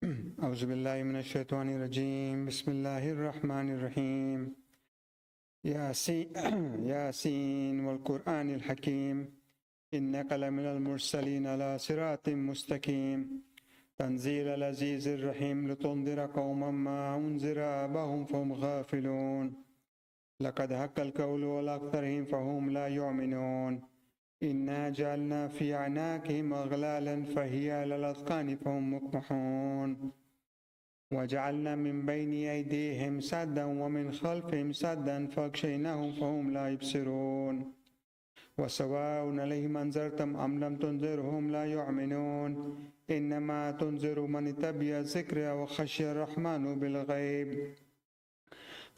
أعوذ بالله من الشيطان الرجيم. بسم الله الرحمن الرحيم. ياسين ياسين والقرآن الحكيم إنك لمن المرسلين على صراط مستقيم تنزيل العزيز الرحيم لتنذر قوما ما أنذر آباهم فهم غافلون لقد حق القول على أكثرهم فهم لا يؤمنون إنا جعلنا في أعناقهم أغلالا فهي على الأذقان فهم مقمحون وجعلنا من بين أيديهم سدا ومن خلفهم سدا فأغشيناهم فهم لا يبصرون وسواء عليهم أنذرتم أم لم تنذرهم لا يؤمنون إنما تنذر من اتبع الذكر وخشي الرحمن بالغيب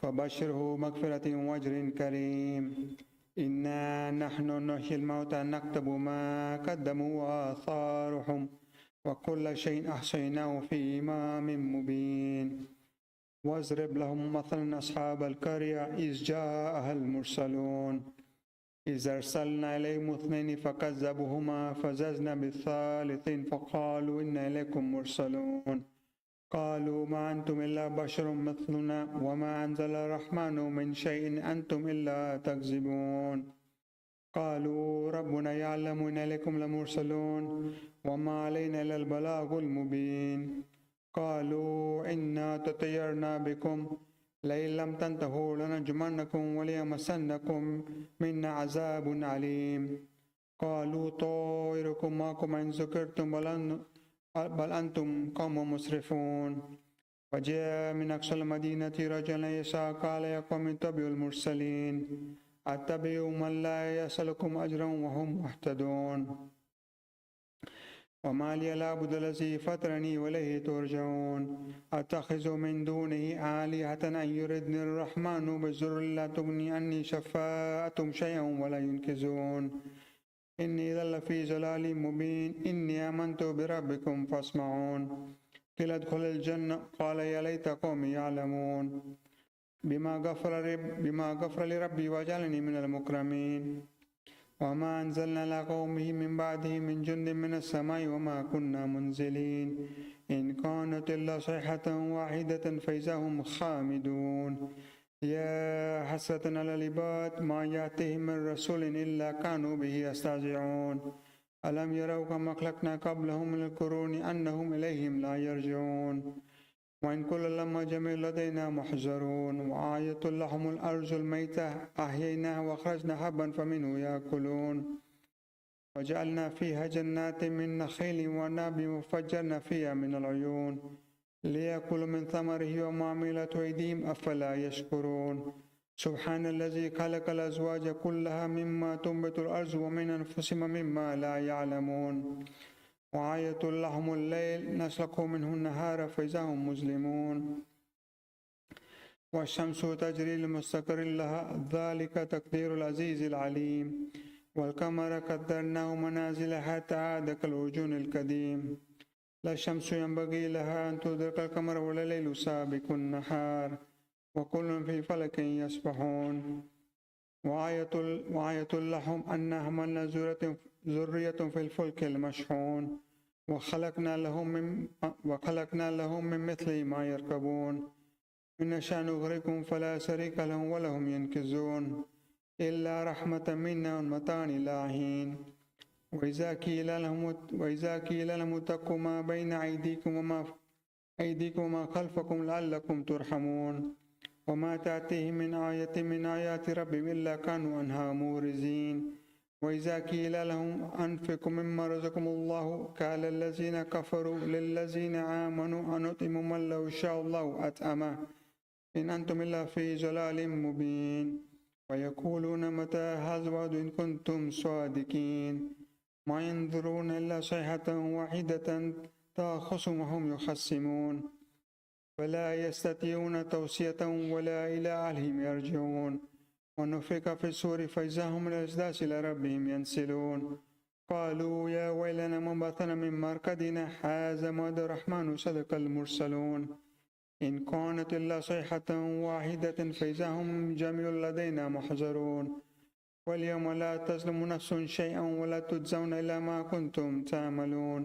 فبشره مغفرة وأجر كريم. إنا نحن نحيي الموتى نكتب ما قدموا وآثارهم وكل شيء أحصيناه في إمام مبين. واضرب لهم مثلا أصحاب القرية إذ جاءها المرسلون إذ أرسلنا إليهم اثنين فكذبوهما فززنا بالثالث فقالوا إنا إليكم مرسلون قالوا ما أنتم إلا بشر مثلنا وما أنزل الرحمن من شيء أنتم إلا تكذبون قالوا ربنا يعلم إن إليكم لمرسلون وما علينا إلا البلاغ المبين قالوا إنا تطيرنا بكم لئن لم تنتهوا لنرجمنكم وليمسنكم منا عذاب عليم قالوا طائركم معكم إن ذكرتم بل أنتم قوم مسرفون وجاء من أقصى المدينة رجل يسعى قال يا قوم اتبعوا المرسلين اتبعوا من لا يسألكم أجرا وهم مهتدون وما لي لا أعبد الذي فطرني وإليه ترجعون أتخذ من دونه آلهة أن يردني الرحمن بضر لا تغني عني شفاعتهم شيئا ولا ينقذون إني إذا لفي ضلال مبين إني آمنت بربكم فاسمعون قيل ادخل الجنة قال يا ليت قومي يعلمون بما غفر لي ربي وجعلني من المكرمين وما أنزلنا على قومه من بعده من جند من السماء وما كنا منزلين إن كانت إلا صيحة واحدة فإذا هم خامدون يا حسرة على العباد ما يأتيهم من رسول إلا كانوا به يستهزئون ألم يروا كما خلقنا قبلهم من القرون أنهم إليهم لا يرجعون وإن كل لما جميع لدينا محضرون وآية لهم الأرض الميتة أحييناها وأخرجنا حبا فمنه يأكلون وجعلنا فيها جنات من نخيل وعنب وفجرنا فيها من العيون ليأكلوا من ثمره وما عملت أيديهم أفلا يشكرون سبحان الذي خلق الأزواج كلها مما تنبت الأرض ومن أنفسهم مما لا يعلمون وآية لهم الليل نسلكه منه النهار فإذا هم مظلمون والشمس تجري لمستقر لها ذلك تقدير العزيز العليم والقمر قدرناه منازل حتى عاد كالعرجون القديم لا الشمس ينبغي لها أن تدرك القمر ولا الليل سابق النهار وكل في فلك يسبحون وآية لهم أن حملنا ذرية في الفلك المشحون وخلقنا لهم من مثله ما يركبون إن نشأ نغرقهم فلا شريك لهم ولهم ينقذون إلا رحمة منا ومتاع إلى حين وإذا قيل لهم اتقوا ما بين أيديكم وما خلفكم لعلكم ترحمون وما تأتيهم من آية من آيات ربهم إلا كانوا عنها مورزين وإذا قيل لهم أنفقوا مما رزقكم الله قال الذين كفروا للذين آمنوا أنطعم من لو شاء الله أطعمه إن أنتم إلا في ضلال مبين ويقولون متى هذا الوعد إن كنتم صادقين ما ينظرون إلا صيحة واحدة تأخذهم وهم يخصمون ولا يستطيعون توصية ولا إلى أهلهم يرجعون ونفخ في الصور فإذا هم من الأجداث إلى ربهم ينسلون قالوا يا ويلنا من بعثنا من مرقدنا هذا وعد الرحمن صدق المرسلون إن كانت إلا صيحة واحدة فإذا هم جميع لدينا محضرون واليوم لا تظلم نفس شيئا ولا تجزون إلا ما كنتم تعملون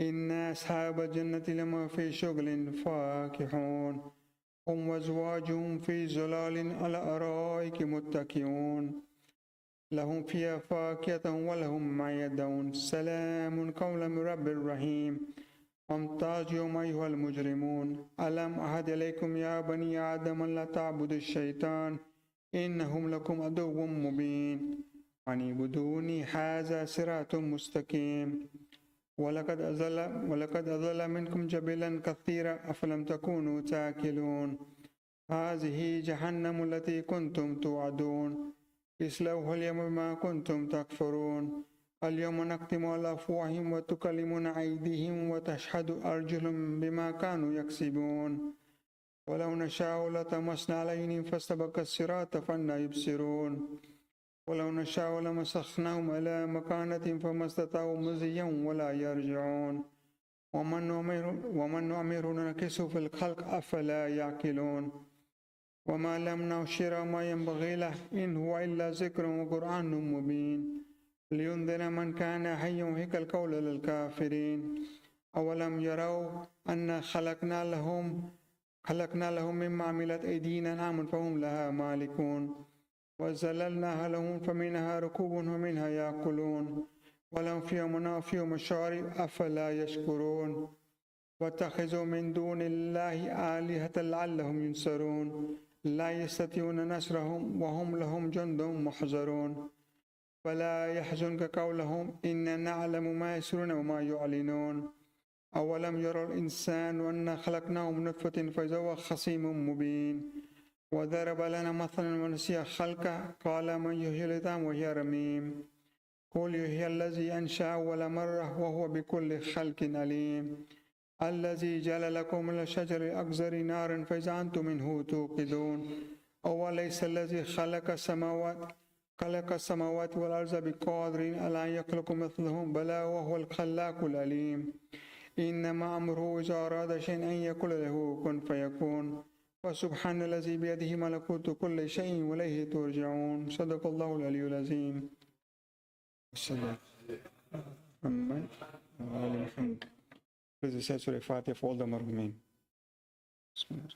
إن أصحاب الجنة لما في شغل فاكهون هم وأزواجهم في ظلال على الأرائك متكئون لهم فيها فاكهة ولهم ما يدعون سلام قولا من رب رحيم وامتازوا اليوم أيها المجرمون ألم أعهد إليكم يا بني آدم لا تعبدوا الشيطان إنهم لكم عدو مبين أن اعبدوني هذا صراط مستقيم ولقد أضل منكم جبلا كثيرا أفلم تكونوا تاكلون هذه جهنم التي كنتم توعدون اصلوها اليوم بما كنتم تكفرون اليوم نختم على أفواههم وتكلمنا أيديهم وتشهد أرجلهم بما كانوا يكسبون ولو نشاء لطمسنا عليهم فاستبقوا الصراط فأنى يبصرون ولو نشاء لمسخناهم على مكانتهم فما استطاعوا مضيا ولا يرجعون ومن نؤمر ننكسه في الخلق أفلا يعقلون وما لم نشر ما ينبغي له إن هو إلا ذكر وقرآن مبين لينذر من كان حيا ويحق القول للكافرين أولم يروا أن خلقنا لهم مما عملت أيدينا أنعاما فهم لها مالكون وزللناها لهم فمنها ركوب ومنها يأكلون ولهم فيها منافع ومشارب أفلا يشكرون واتخذوا من دون الله آلهة لعلهم ينصرون لا يستطيعون نصرهم وهم لهم جند محضرون فلا يحزنك قولهم إنا نعلم ما يسرون وما يعلنون أولم يرى الإنسان أنا خلقناه من نطفة فإذا هو خصيم مبين وضرب لنا مثلا ونسي خلقه قال من يحيي العظام وهي رميم قل يحيي الذي أنشأ أول مرة وهو بكل خلق عليم الذي جعل لكم من الشجر الأخضر نارا فإذا أنتم منه توقدون أوليس الذي خلق السماوات والأرض بقادر على أن يخلق مثلهم بلى وهو الخلاق العليم إنما أمره إذا أراد شيئا أن يقول له كن فيكون وسبحان الذي بيده ملكوت كل شيء وإليه ترجعون صدق الله العلي العظيم. محمد وآل محمد. Please recite Surah Fatiha for all the Marhumin. Bismillah.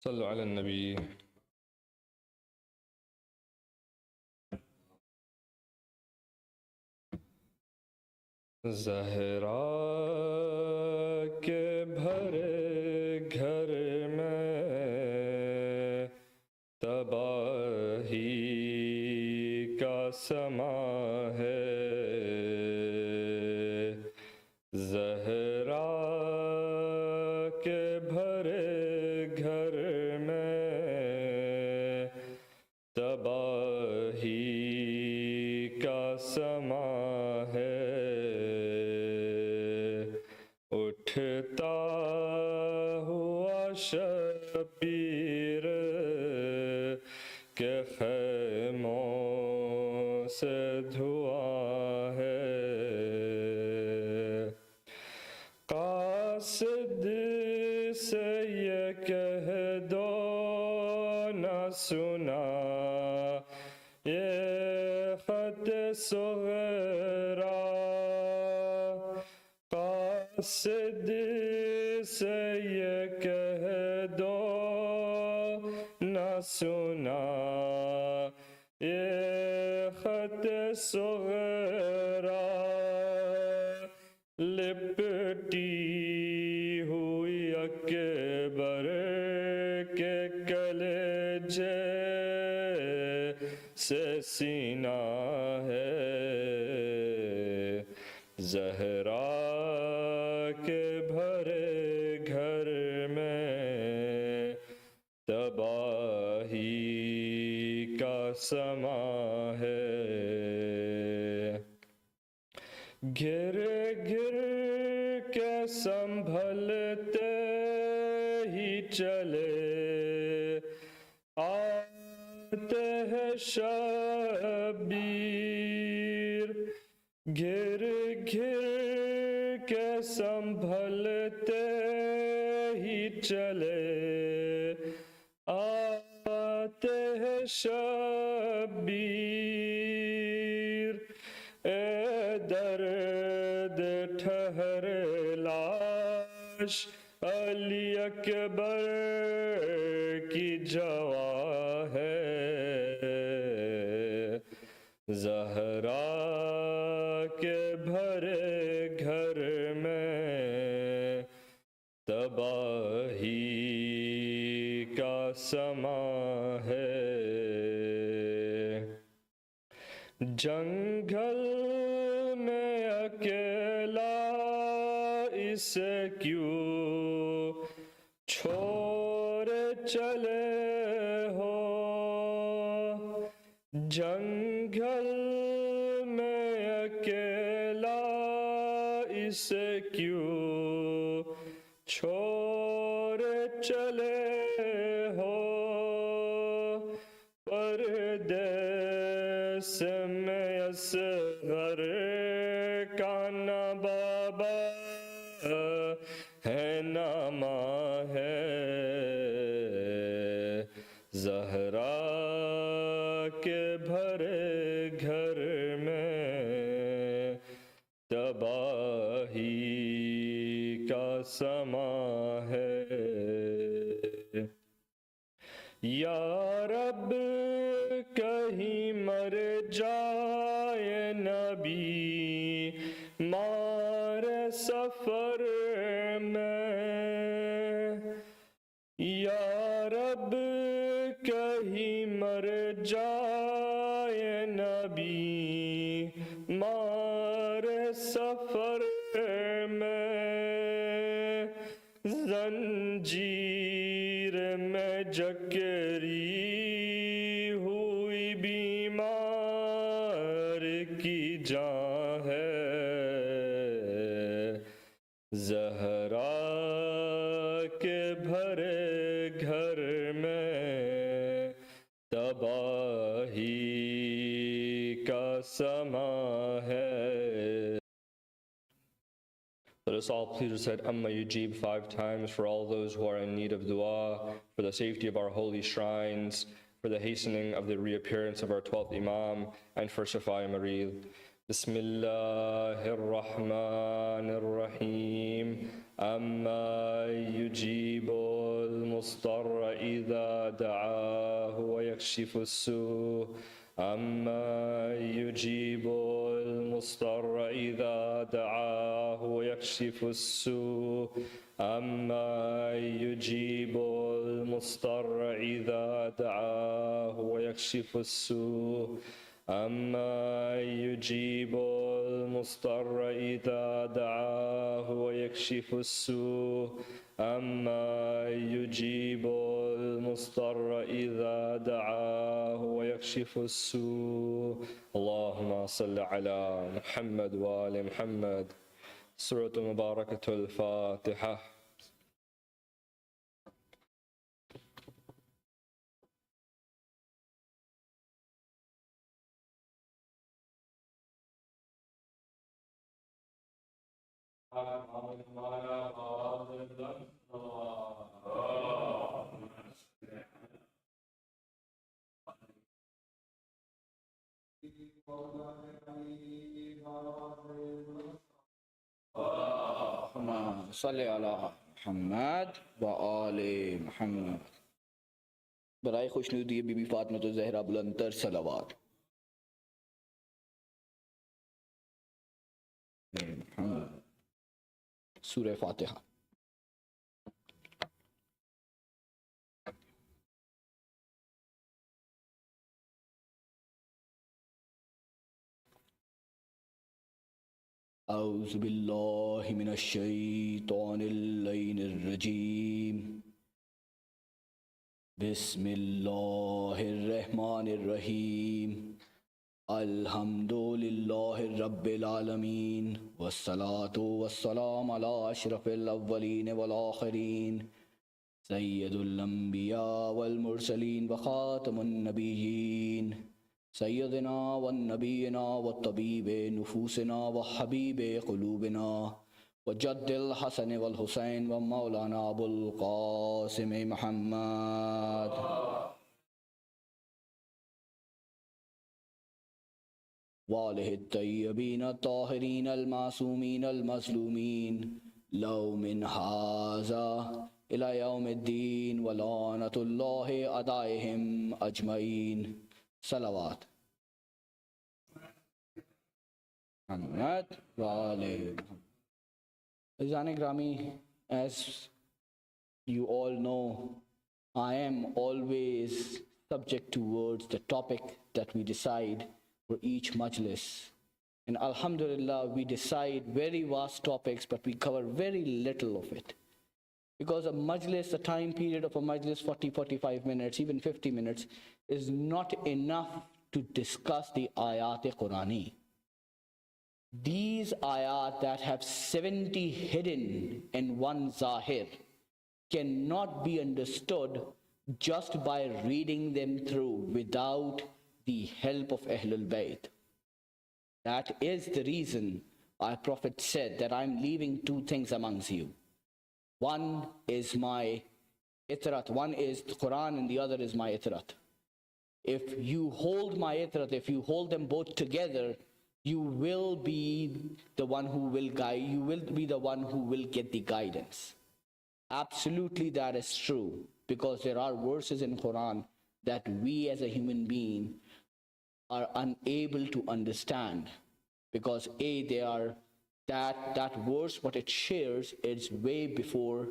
صلوا على النبي. ज़हरा के भरे घर में तबाही का समा है। ज़हरा के भरे घर में तबाही का समा है। उठता हुआ शबीर के खैमों से धुआं है। कासिद से ये कह दो न सुना ये खत सुगरा। कासिद से ये कह दो न सुना ये खत सुगरा। लिपटी हुई अकबर के कलेजे से सीना है। ज़हरा के भरे घर में तबाही का समा है। गिर गिर के संभलते ही चले شبیر گر گر کے سنبھلتے ہی چلے آتے ہیں شبیر اے درد ٹھہر لاش علی اکبر کی جواں ہے زہرا کے بھرے گھر میں تباہی کا سما ہے جنگل میں اکیلا اسے کیوں چھوڑ چلے ہو جنگل میں اکیلا اسے کیوں چھوڑ چلے ہو پردیس میں اصغر کا نہ بابا ہے نہ ماں ہے زہرا کے بھرے گھر میں تباہی کا سما ہے یا رب کہیں مر جائے نبی مار سفر میں یا رب کہیں مر جائے نبی مار سفر میں زنجیر میں جکری ہوئی بیمار کی جان ہے زہرا کے بھرے گھر میں تباہی کا سما ہے Let us all please recite Amma Yujib 5 times for all those who are in need of dua, for the safety of our holy shrines, for the hastening of the reappearance of our 12th Imam, and for Shafai Marid. Bismillahir Rahmanir Rahim. Amma yujibul mustarra idha da'ahu wa yakshifu as-su'. أما يجيب المضطر إذا دعاه ويكشف السوء أما يجيب المضطر إذا دعاه ويكشف السوء أما يجيب المضطر إذا دعاه ويكشف السوء أما يجيب المضطر إذا دعاه ويكشف السوء اللهم صل على محمد وآل محمد سورة مباركة الفاتحة اللهم صل على محمد و آل محمد برائے خوشنودی بی بی فاطمہ الزہرا بلندتر صلوات سورہ فاتحہ اعوذ باللہ من الشیطان اللعین الرجیم بسم اللہ الرحمن الرحیم الحمد للہ رب العالمین والصلاة والسلام علی اشرف الاولین والآخرین سید الانبیاء والمرسلین وخاتم النبیین سيدنا والنبينا والطبيب نفوسنا وحبيب قلوبنا وجد الحسن والحسين ومولانا أبو القاسم محمد وآله الطيبين الطاهرين المعصومين المظلومين لو من هذا إلى يوم الدين ولعنة الله أعدائهم أجمعين صلوات محمد وآله محمد. Azan Grami, as you all know, I am always subject towards the topic that we decide for each majlis. And Alhamdulillah, we decide very vast topics, but we cover very little of it. Because a majlis, the time period of a majlis, 40-45 minutes, even 50 minutes, is not enough to discuss the ayat-e-Qurani. These ayat that have 70 hidden in one zahir cannot be understood just by reading them through without the help of Ahlul Bayt. That is the reason our Prophet said that I'm leaving two things amongst you. One is my itrat, one is the Quran and the other is my itrat. If you hold my itrat, if you hold them both together, you will be the one who will guide, you will be the one who will get the guidance. Absolutely, that is true, because there are verses in Quran that we as a human being are unable to understand, because they are that verse, what it shares, is way before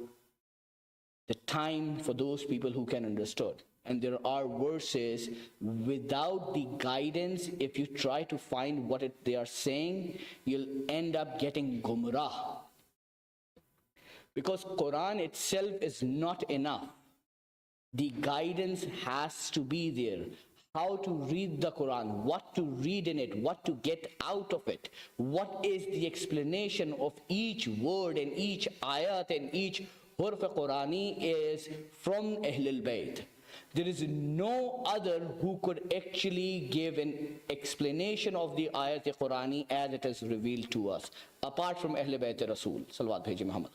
the time for those people who can understand. And there are verses without the guidance, if you try to find what they are saying, you'll end up getting gumrah. Because Quran itself is not enough. The guidance has to be there. How to read the Quran, what to read in it, what to get out of it, what is the explanation of each word and each ayat and each hurf Qurani is from Ahlul Bayt. There is no other who could actually give an explanation of the ayat Qurani as it is revealed to us, apart from Ahlul Bayt Rasul Salawat Bheji Muhammad.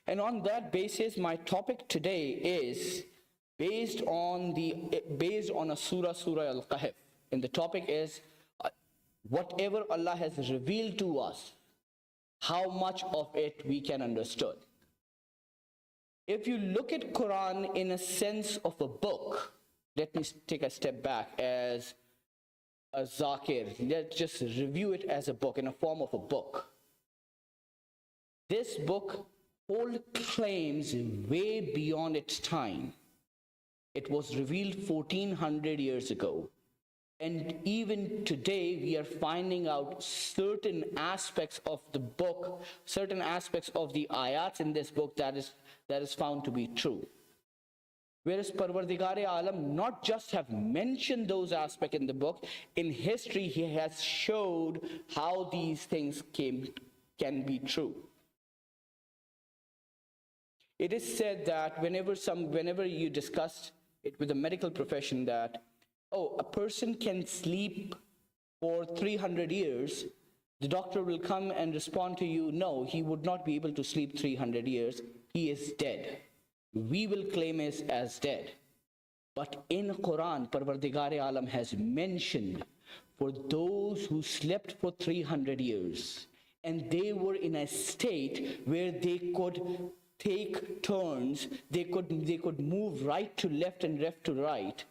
And on that basis, my topic today is based on a surah Al-Kahf. And the topic is whatever Allah has revealed to us, how much of it we can understand. If you look at Quran in a sense of a book, let me take a step back as a zakir. Let's just review it as a book, in a form of a book. This book holds claims way beyond its time. It was revealed 1400 years ago. And even today, we are finding out certain aspects of the book, certain aspects of the ayats in this book that is found to be true. Whereas Parvardigare Alam not just have mentioned those aspects in the book, in history he has showed how these things can be true. It is said that whenever you discuss it with the medical profession that, a person can sleep for 300 years, the doctor will come and respond to you, no, he would not be able to sleep 300 years, he is dead. We will claim him as dead. But in Quran, Parvardigare Alam has mentioned for those who slept for 300 years, and they were in a state where they could take turns, they could move right to left and left to right.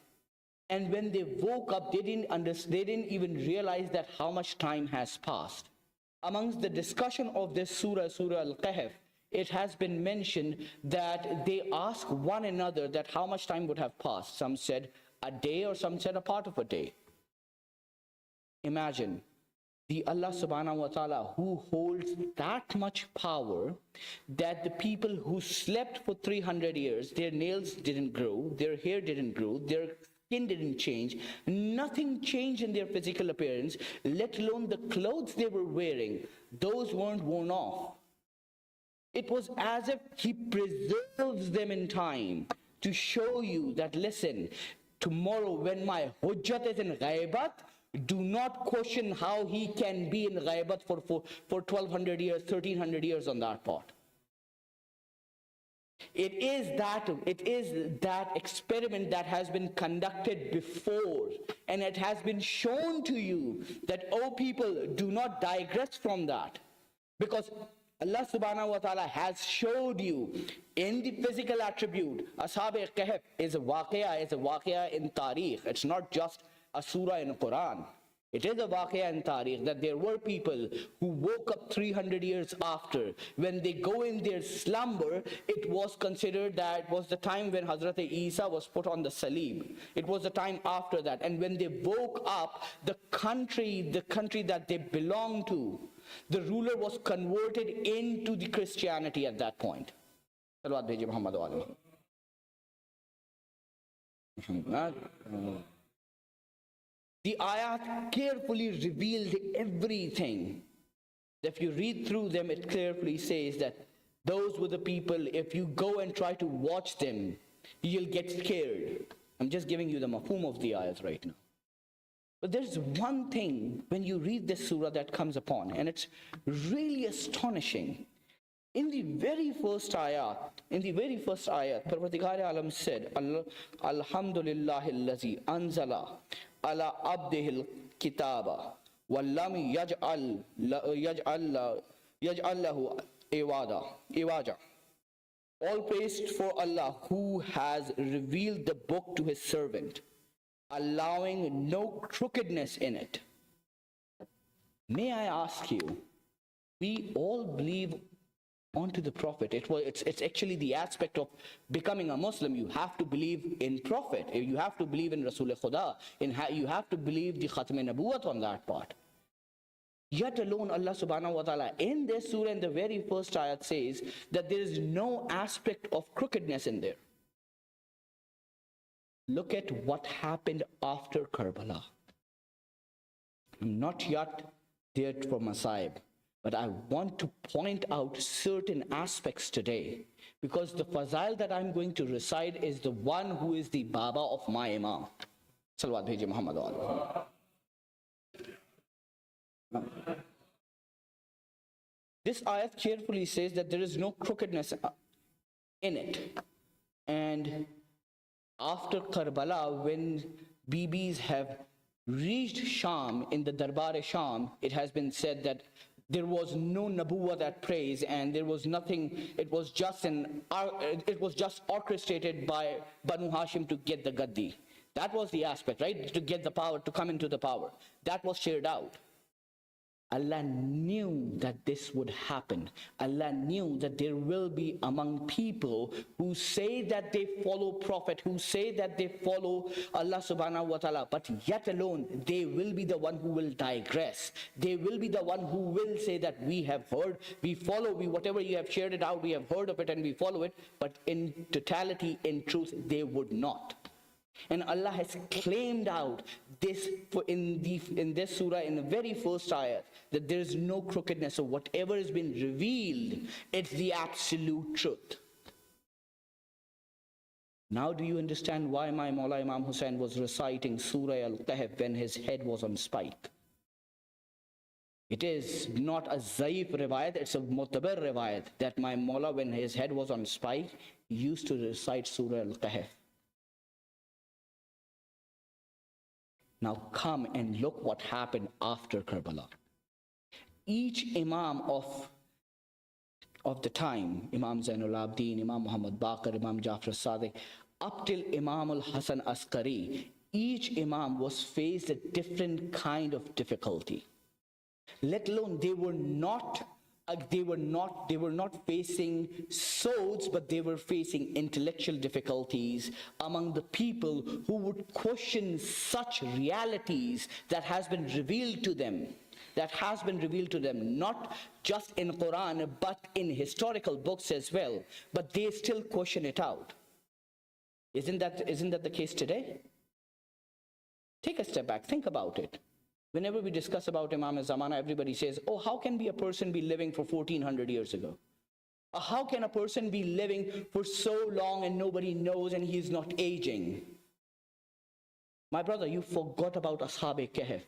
And when they woke up, they didn't even realize that how much time has passed. Amongst the discussion of this surah Al-Kahf, it has been mentioned that they asked one another that how much time would have passed. Some said a day, or some said a part of a day. Imagine the Allah subhanahu wa ta'ala who holds that much power that the people who slept for 300 years, their nails didn't grow, their hair didn't grow, their skin didn't change, nothing changed in their physical appearance, let alone the clothes they were wearing, those weren't worn off. It was as if he preserves them in time to show you that, listen, tomorrow when my hujjat is in ghaibat, do not question how he can be in ghaibat for 1200 years, 1300 years on that part. It is that experiment that has been conducted before, and it has been shown to you that, oh people, do not digress from that, because Allah subhanahu wa ta'ala has showed you in the physical attribute. Ashab Kahf is a waqia in Tariq. It's not just a surah in the Quran. It is a waqia in Tariq that there were people who woke up 300 years after. When they go in their slumber, it was considered that was the time when Hazrat Isa was put on the Salib. It was the time after that. And when they woke up, the country that they belonged to, the ruler was converted into the Christianity at that point. Salawat bheje Muhammad wa alihi. The ayat carefully revealed everything. If you read through them, it clearly says that those were the people, if you go and try to watch them, you'll get scared. I'm just giving you the mafhum of the ayat right now. But there's one thing when you read this surah that comes upon, and it's really astonishing. In the very first ayat, Parvardigare Alam said, Alhamdulillahi allazi anzala ala abdihil kitaba wallam yaj'al lahu iwaja. All praise for Allah who has revealed the book to his servant, allowing no crookedness in it. May I ask you, we all believe onto the Prophet. It's actually the aspect of becoming a Muslim. You have to believe in Prophet. You have to believe in Rasul Khuda. You have to believe the Khatm Nabuwat on that part. Yet alone Allah subhanahu wa ta'ala in this surah, in the very first ayat, says that there is no aspect of crookedness in there. Look at what happened after Karbala. I'm not yet there for Masaib, but I want to point out certain aspects today, because the fazail that I'm going to recite is the one who is the Baba of my Imam. Salawat bheje Muhammad wa alihi. This ayat carefully says that there is no crookedness in it. And after Karbala, when BBs have reached Sham, in the Darbar-e-Sham, it has been said that there was no Nabuwah that praise, and there was nothing. It was just orchestrated by Banu Hashim to get the Gaddi. That was the aspect, right? To get the power, to come into the power. That was shared out. Allah knew that this would happen. Allah knew that there will be among people who say that they follow Prophet, who say that they follow Allah subhanahu wa ta'ala, but yet alone they will be the one who will digress. They will be the one who will say that we have heard, we follow, whatever you have shared it out, we have heard of it and we follow it, but in totality, in truth, they would not. And Allah has claimed out this in this surah, in the very first ayat, that there is no crookedness. So whatever has been revealed, it's the absolute truth. Now do you understand why my Mawla Imam Hussain was reciting Surah Al-Kahf when his head was on spike? It is not a zaif riwayat, it's a mutabar riwayat, that my Mawla, when his head was on spike, used to recite Surah Al-Kahf. Now come and look what happened after Karbala. Each Imam of the time, Imam Zainul Abidin, Imam Muhammad Baqir, Imam Jafar Sadiq, up till Imam al-Hassan Askari, each Imam was faced a different kind of difficulty. Let alone they were not facing swords, but they were facing intellectual difficulties among the people who would question such realities that has been revealed to them. Not just in Quran, but in historical books as well. But they still question it out. Isn't that the case today? Take a step back, think about it. Whenever we discuss about Imam Zamana, everybody says, oh, how can a person be living for 1400 years ago? How can a person be living for so long and nobody knows and he is not aging? My brother, you forgot about Ashab-e-Kahf.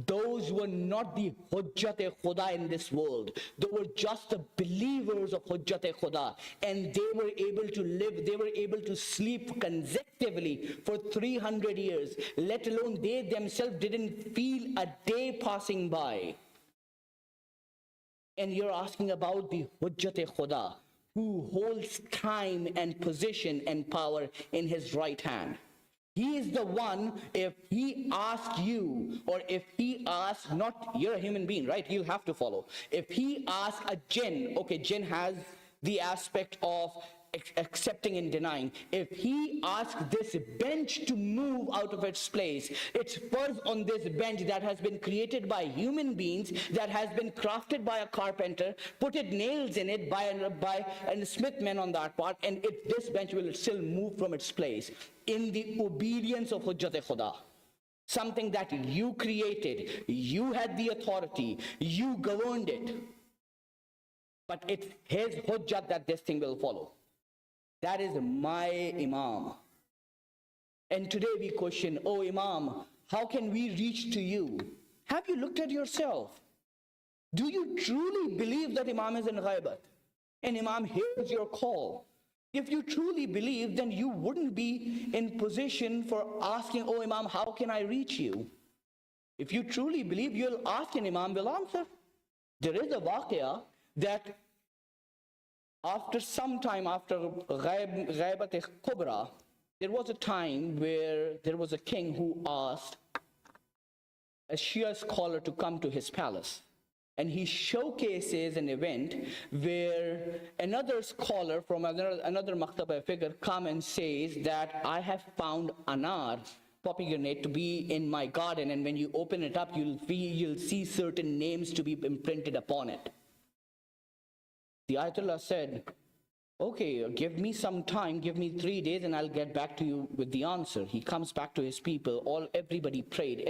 Those were not the Hujjat-e-Khuda in this world. They were just the believers of Hujjat-e-Khuda. And they were able to live, they were able to sleep consecutively for 300 years. Let alone they themselves didn't feel a day passing by. And you're asking about the Hujjat-e-Khuda, who holds time and position and power in his right hand. He is the one, if he asks you, or if he asks, not, you're a human being, right? You have to follow. If he asks a jinn, okay, jinn has the aspect of accepting and denying. If he asks this bench to move out of its place, it's first on this bench that has been created by human beings, that has been crafted by a carpenter, put it nails in it by a smith man on that part, and this bench will still move from its place in the obedience of Hujjat-e-Khuda. Something that you created, you had the authority, you governed it. But it's his Hujjat that this thing will follow. That is my Imam. And today we question, oh Imam, how can we reach to you? Have you looked at yourself? Do you truly believe that Imam is in Ghaibat? And Imam hears your call? If you truly believe, then you wouldn't be in position for asking, oh Imam, how can I reach you? If you truly believe, you'll ask and Imam will answer. There is a waqia that after some time, after Ghaibat-e-Kubra, there was a time where there was a king who asked a Shia scholar to come to his palace. And he showcases an event where another scholar from another Makhtaba figure come and says that I have found anar, pomegranate, to be in my garden, and when you open it up, you'll see certain names to be imprinted upon it. The Ayatollah said, okay, give me some time, give me 3 days and I'll get back to you with the answer. He comes back to his people, everybody prayed.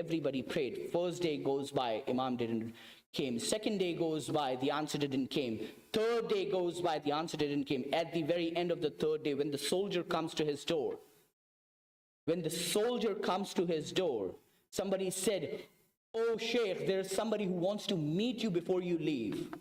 First day goes by, Imam didn't came. Second day goes by, the answer didn't came. Third day goes by, the answer didn't came. At the very end of the third day, when the soldier comes to his door, somebody said, oh Sheikh, there's somebody who wants to meet you before you leave.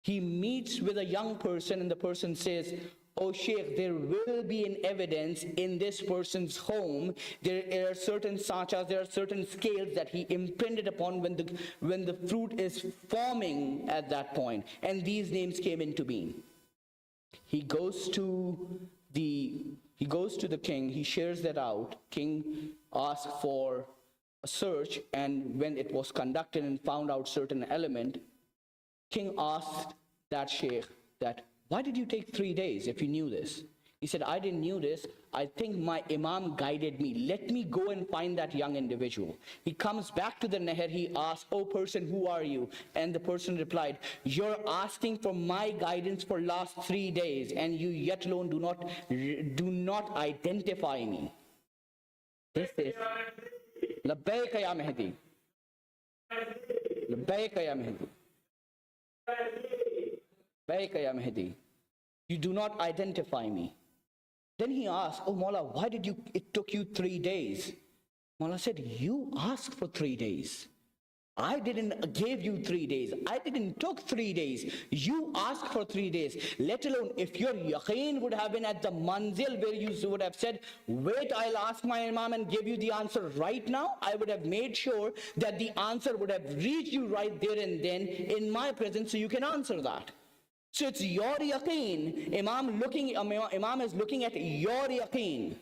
He meets with a young person and the person says, oh Sheikh, there will be an evidence in this person's home. There are certain sachas, there are certain scales that he imprinted upon when the fruit is forming at that point. And these names came into being. He goes to the king, he shares that out. King asks for a search, and when it was conducted and found out certain element, King asked that sheikh that, why did you take 3 days if you knew this? He said, I didn't knew this. I think my Imam guided me. Let me go and find that young individual. He comes back to the Nahr. He asks, oh person, who are you? And the person replied, you're asking for my guidance for last 3 days, and you yet alone do not identify me. This is Labbaika ya Mahdi. Labbaika ya Mahdi. Labbaika ya Mahdi. You do not identify me. Then he asked, oh Mawla, why did it took you 3 days? Mawla said, you asked for 3 days. I didn't give you 3 days. I didn't took 3 days. You asked for 3 days. Let alone if your yaqeen would have been at the manzil where you would have said, wait, I'll ask my Imam and give you the answer right now. I would have made sure that the answer would have reached you right there and then in my presence so you can answer that. So it's your yaqeen. Imam is looking at your yaqeen.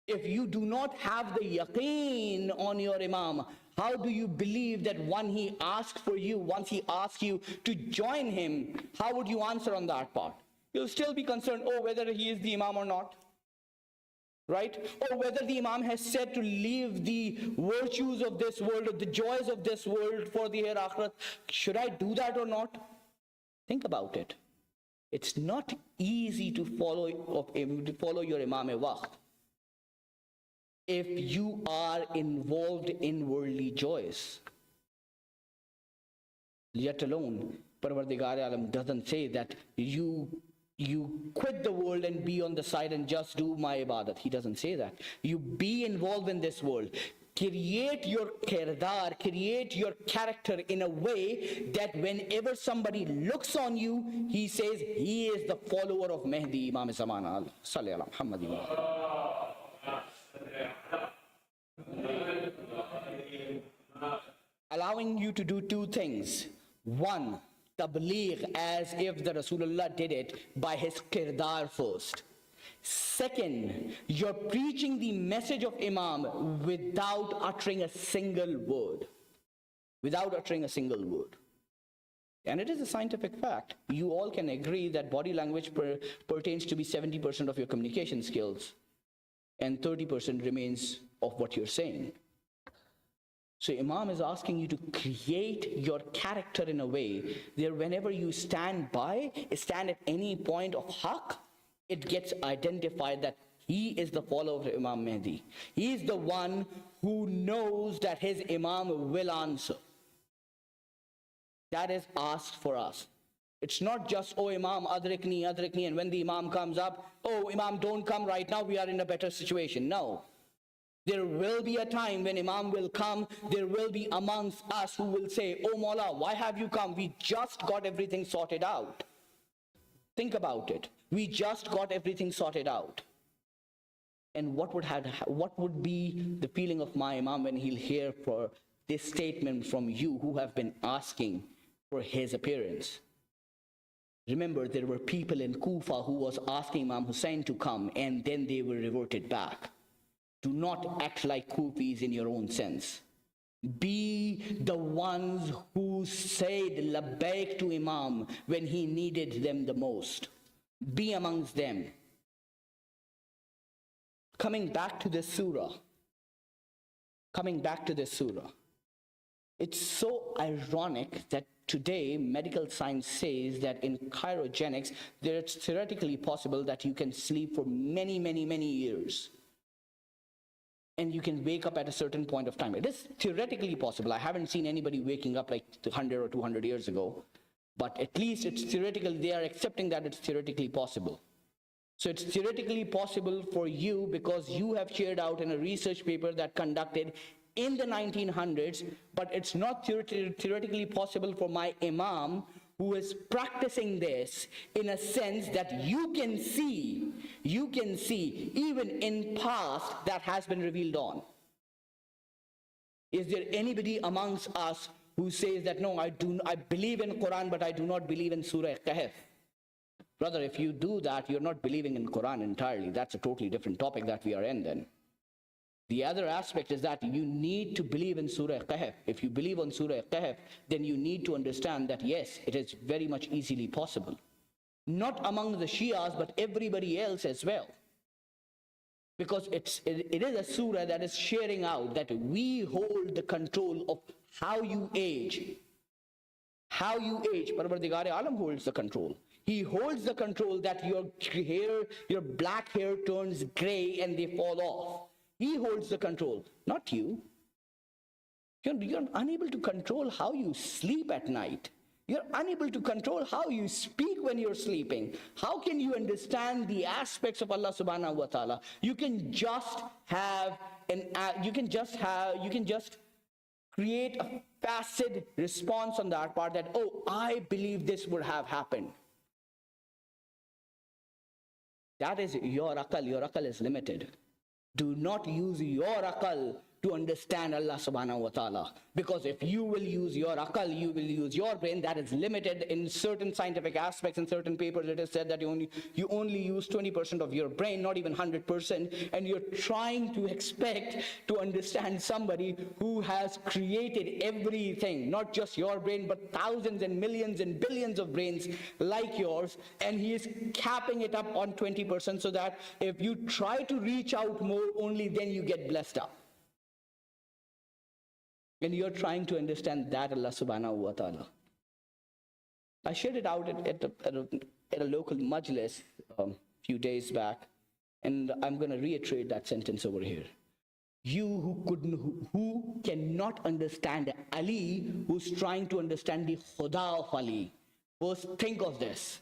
If you do not have the yaqeen on your Imam, how do you believe that when he asks for you, once he asks you to join him, how would you answer on that part? You'll still be concerned, oh, whether he is the Imam or not. Right? Or whether the Imam has said to leave the virtues of this world, or the joys of this world for the hereafter. Should I do that or not? Think about it. It's not easy to follow your Imam Waqt if you are involved in worldly joys, let alone. Parvardigar Alam doesn't say that you quit the world and be on the side and just do my ibadat. He doesn't say that. You be involved in this world. Create your kirdar, create your character in a way that whenever somebody looks on you, he says he is the follower of Mehdi, Imam Zamana. Salli ala Muhammad. Allowing you to do two things. One, tabligh, as if the Rasulullah did it by his kirdar first. Second, you're preaching the message of Imam without uttering a single word. Without uttering a single word. And it is a scientific fact. You all can agree that body language pertains to be 70% of your communication skills, and 30% remains of what you're saying. So Imam is asking you to create your character in a way that whenever you stand at any point of haqq, it gets identified that he is the follower of Imam Mehdi. He is the one who knows that his Imam will answer. That is asked for us. It's not just, oh Imam, adrikni, and when the Imam comes up, oh Imam, don't come right now, we are in a better situation. No. There will be a time when Imam will come, there will be amongst us who will say, oh Mawla, why have you come? We just got everything sorted out. Think about it. We just got everything sorted out. And what would be the feeling of my Imam when he'll hear for this statement from you who have been asking for his appearance? Remember, there were people in Kufa who was asking Imam Hussein to come, and then they were reverted back. Do not act like Kufis in your own sense. Be the ones who said labbaik to Imam when he needed them the most. Be amongst them. Coming back to this surah. It's so ironic that today medical science says that in cryogenics, it's theoretically possible that you can sleep for many, many, many years. And you can wake up at a certain point of time. It is theoretically possible. I haven't seen anybody waking up like 100 or 200 years ago, but at least it's theoretical. They are accepting that it's theoretically possible. So it's theoretically possible for you because you have shared out in a research paper that conducted in the 1900s, but it's not theoretically possible for my Imam who is practicing this in a sense that you can see even in past that has been revealed on. Is there anybody amongst us who says that no, I believe in Quran, but I do not believe in Surah Kahf? Brother, if you do that, you're not believing in Quran entirely. That's a totally different topic that we are in then. The other aspect is that you need to believe in Surah Kahf. If you believe on Surah Kahf, then you need to understand that yes, it is very much easily possible. Not among the Shias, but everybody else as well. Because it is a surah that is sharing out that we hold the control of how you age. How you age, Parvardigar Alam holds the control. He holds the control that your black hair turns gray and they fall off. He holds the control, not you. You're unable to control how you sleep at night. You're unable to control how you speak when you're sleeping. How can you understand the aspects of Allah subhanahu wa ta'ala? You can just create a facet response on that part that, oh, I believe this would have happened. That is your aqal. Your aqal is limited. Do not use your aqal to understand Allah subhanahu wa ta'ala. Because if you will use your aqal, you will use your brain. That is limited in certain scientific aspects. In certain papers, it is said that you only use 20% of your brain, not even 100%. And you're trying to expect to understand somebody who has created everything, not just your brain, but thousands and millions and billions of brains like yours. And he is capping it up on 20% so that if you try to reach out more, only then you get blessed up. And you're trying to understand that Allah subhanahu wa ta'ala. I shared it out at a local majlis a few days back, and I'm going to reiterate that sentence over here. You who cannot understand Ali, who's trying to understand the Khuda of Ali. First, think of this.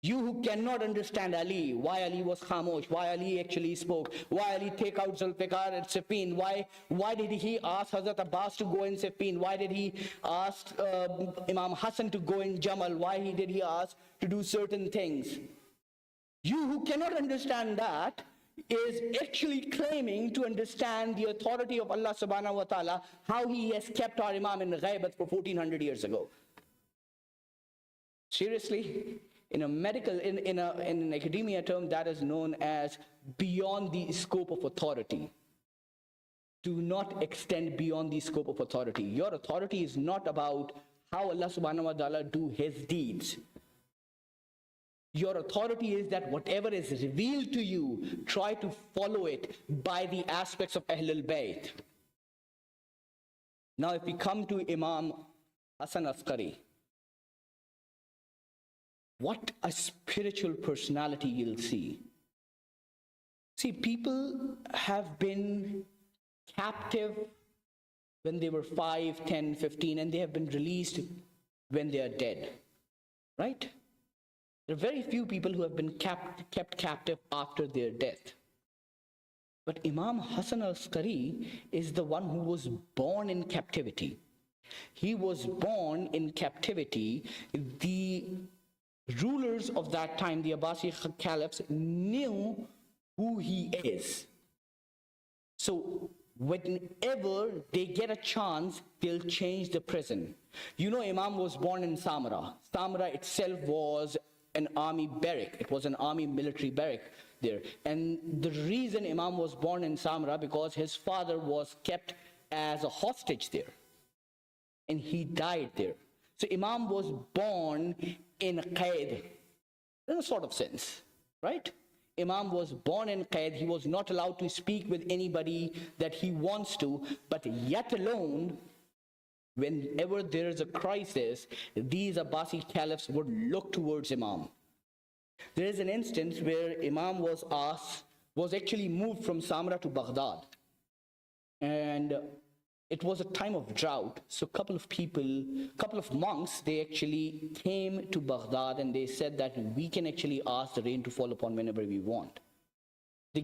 You who cannot understand Ali, why Ali was khamosh, why Ali actually spoke, why Ali take out Zulfiqar at Siffin, why did he ask Hazrat Abbas to go in Siffin, why did he ask Imam Hassan to go in Jamal, why did he ask to do certain things? You who cannot understand that is actually claiming to understand the authority of Allah subhanahu wa ta'ala, how he has kept our Imam in ghaibat for 1400 years ago. Seriously? In an academia term, that is known as beyond the scope of authority. Do not extend beyond the scope of authority. Your authority is not about how Allah subhanahu wa ta'ala do his deeds. Your authority is that whatever is revealed to you, try to follow it by the aspects of Ahlul Bayt. Now if we come to Imam Hassan Askari, what a spiritual personality you'll see. See, people have been captive when they were 5, 10, 15, and they have been released when they are dead, right? There are very few people who have been kept captive after their death. But Imam Hassan al-Askari is the one who was born in captivity. He was born in captivity. The rulers of that time, the Abbasi caliphs, knew who he is. So whenever they get a chance, they'll change the prison. You know, Imam was born in Samara. Samara itself was an army barrack. It was an army military barrack there. And the reason Imam was born in Samara, because his father was kept as a hostage there. And he died there. So Imam was born in qaid, in a sort of sense, right? Imam was born in qaid. He was not allowed to speak with anybody that he wants to, but yet alone, whenever there is a crisis, these Abbasi caliphs would look towards Imam. There is an instance where Imam was actually moved from Samra to Baghdad. And it was a time of drought. So a couple of monks, they actually came to Baghdad and they said that we can actually ask the rain to fall upon whenever we want. They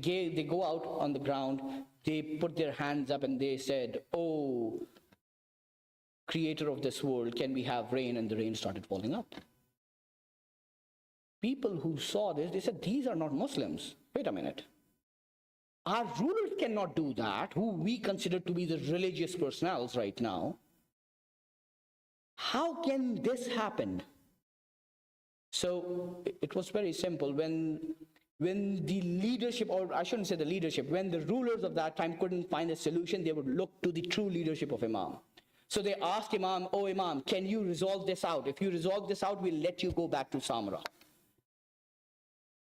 go out on the ground, they put their hands up and they said, "Oh, creator of this world, can we have rain?" And the rain started falling up. People who saw this, they said, "These are not Muslims. Wait a minute. Our rulers cannot do that, who we consider to be the religious personnels right now. How can this happen?" So it was very simple. When the leadership, or I shouldn't say the leadership, when the rulers of that time couldn't find a solution, they would look to the true leadership of Imam. So they asked Imam, "Oh Imam, can you resolve this out? If you resolve this out, we'll let you go back to Samra."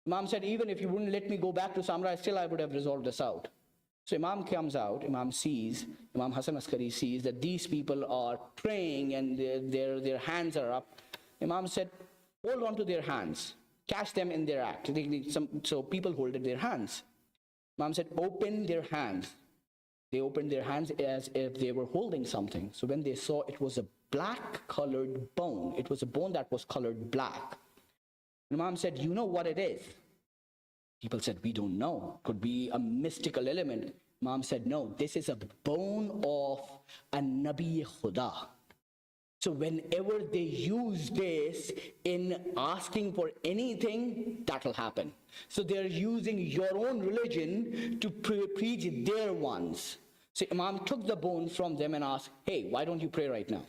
Imam said, "Even if you wouldn't let me go back to Samra, still I would have resolved this out." So Imam comes out, Imam Hassan Askari sees that these people are praying and their hands are up. Imam said, "Hold on to their hands, catch them in their act." So people holded their hands. Imam said, "Open their hands." They opened their hands as if they were holding something. So when they saw, it was a black colored bone. It was a bone that was colored black. Imam said, "You know what it is?" People said, "We don't know. Could be a mystical element." Imam said, "No, this is a bone of a Nabi Khuda." So whenever they use this in asking for anything, that'll happen. So they're using your own religion to preach their ones. So Imam took the bone from them and asked, "Hey, why don't you pray right now?"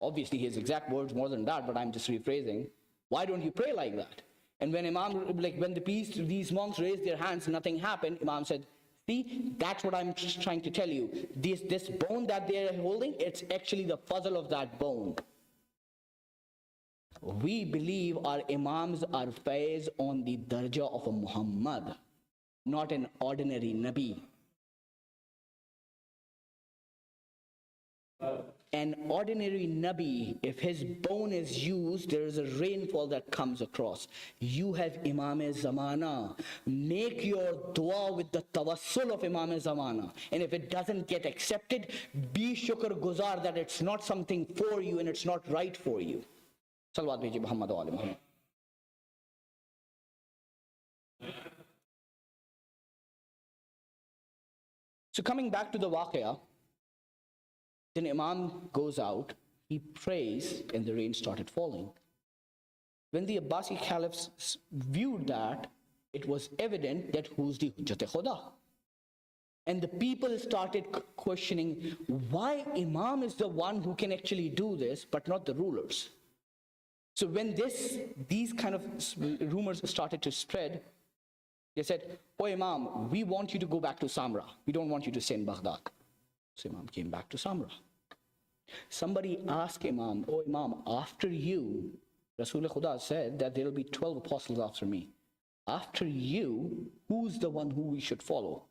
Obviously his exact words more than that, but I'm just rephrasing. "Why don't you pray like that?" And when these monks raised their hands, nothing happened. Imam said, "See, that's what I'm just trying to tell you. This bone that they're holding, it's actually the puzzle of that bone." We believe our Imams are faiz on the darja of a Muhammad, not an ordinary Nabi. An ordinary Nabi, if his bone is used, there is a rainfall that comes across. You have Imam-e-Zamana. Make your dua with the tawassul of Imam-e-Zamana. And if it doesn't get accepted, be shukr guzar that it's not something for you and it's not right for you. Salawat bheji Muhammad wa ali Muhammad. So coming back to the waqia, then Imam goes out, he prays, and the rain started falling. When the Abbasi caliphs viewed that, it was evident that who's the Hujjat-e Khuda. And the people started questioning why Imam is the one who can actually do this, but not the rulers. So when these kind of rumors started to spread, they said, "Oh Imam, we want you to go back to Samra. We don't want you to stay in Baghdad." So Imam came back to Samra. Somebody asked Imam, "Oh Imam, after you, Rasul Khuda said that there will be 12 apostles after me. After you, who's the one who we should follow?"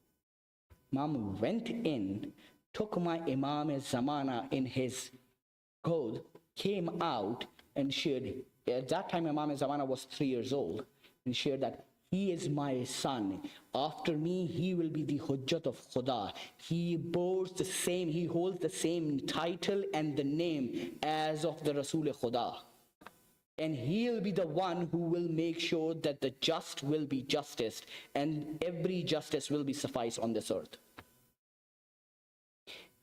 Imam went in, took my Imam-e-Zamana in his goad, came out and shared. At that time, Imam-e-Zamana was 3 years old, and shared that he is my son. After me, he will be the Hujjat of Khuda. He holds the same title and the name as of the Rasul Khuda. And he'll be the one who will make sure that the just will be justiced and every justice will be suffice on this earth.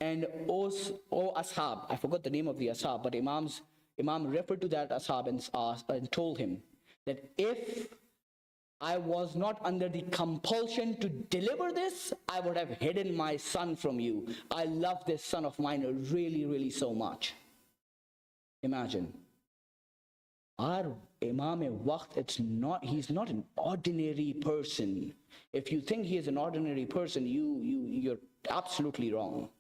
And O Ashab, I forgot the name of the Ashab, but Imam referred to that Ashab and told him that if I was not under the compulsion to deliver this, I would have hidden my son from you. I love this son of mine really, really so much. Imagine. Our Imam-e-Waqt, he's not an ordinary person. If you think he is an ordinary person, you're absolutely wrong.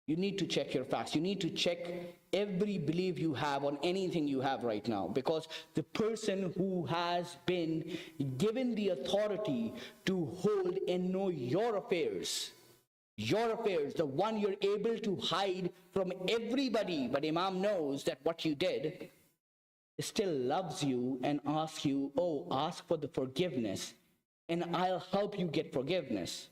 You need to check your facts. You need to check every belief you have on anything you have right now, because the person who has been given the authority to hold and know your affairs, the one you're able to hide from everybody, but Imam knows that what you did, still loves you and asks you, "Oh, ask for the forgiveness and I'll help you get forgiveness."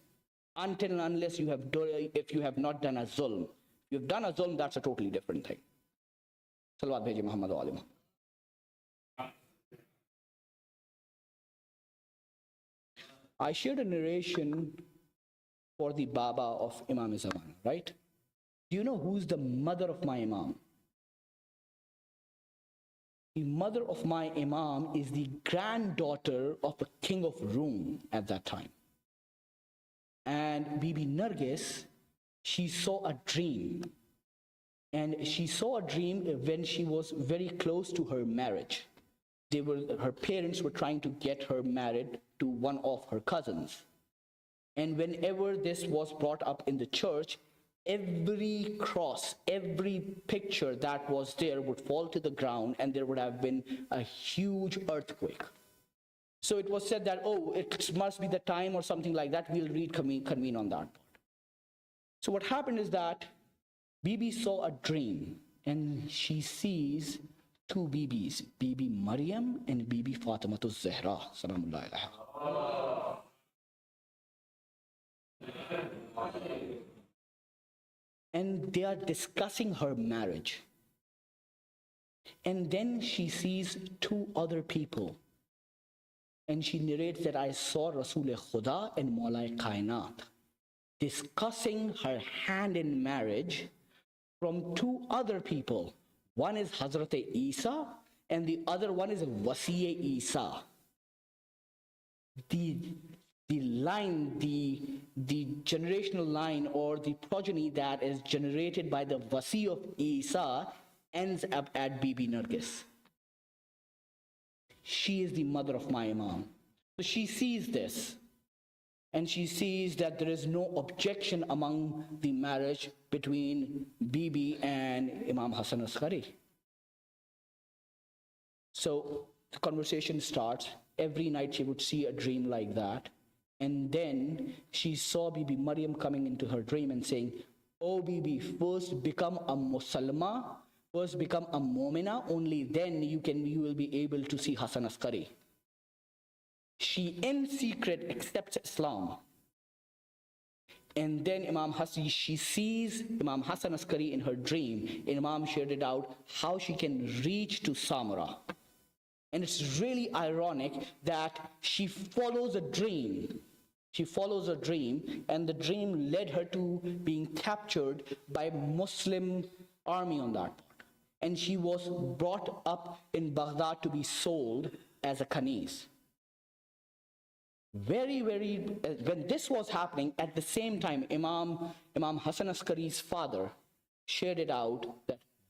Until and unless if you have not done a zulm. If you've done a zulm, that's a totally different thing. Salawat bheji Muhammad wa ali Muhammad. I shared a narration for the Baba of Imam-e-Zaman, right? Do you know who's the mother of my Imam? The mother of my Imam is the granddaughter of the king of Rome at that time. And Bibi Nargis, she saw a dream. And she saw a dream when she was very close to her marriage. Her parents were trying to get her married to one of her cousins. And whenever this was brought up in the church, every cross, every picture that was there would fall to the ground and there would have been a huge earthquake. So it was said that, "Oh, it must be the time," or something like that. We'll convene on that part. So what happened is that Bibi saw a dream and she sees two Bibis, Bibi Maryam and Bibi Fatimatu Zahra, Salamullahi alaiha. And they are discussing her marriage. And then she sees two other people. And she narrates that, "I saw Rasul Khuda and Maulai Kainat discussing her hand in marriage from two other people. One is Hazrat Isa and the other one is Wasiye Isa." The generational line or the progeny that is generated by the Wasi of Isa ends up at Bibi Nargis. She is the mother of my Imam. So she sees this, and she sees that there is no objection among the marriage between Bibi and Imam Hassan Askari. So the conversation starts. Every night she would see a dream like that. And then she saw Bibi Maryam coming into her dream and saying, "Oh Bibi, first become a Muslimah, first become a Mu'mina, only then you will be able to see Hassan Askari." She in secret accepts Islam. And then Imam Hassan, she sees Imam Hassan Askari in her dream. And Imam shared it out how she can reach to Samra. And it's really ironic that she follows a dream. She follows a dream, and the dream led her to being captured by Muslim army on that part. And she was brought up in Baghdad to be sold as a khanis. When this was happening, at the same time, Imam Hassan Askari's father shared it out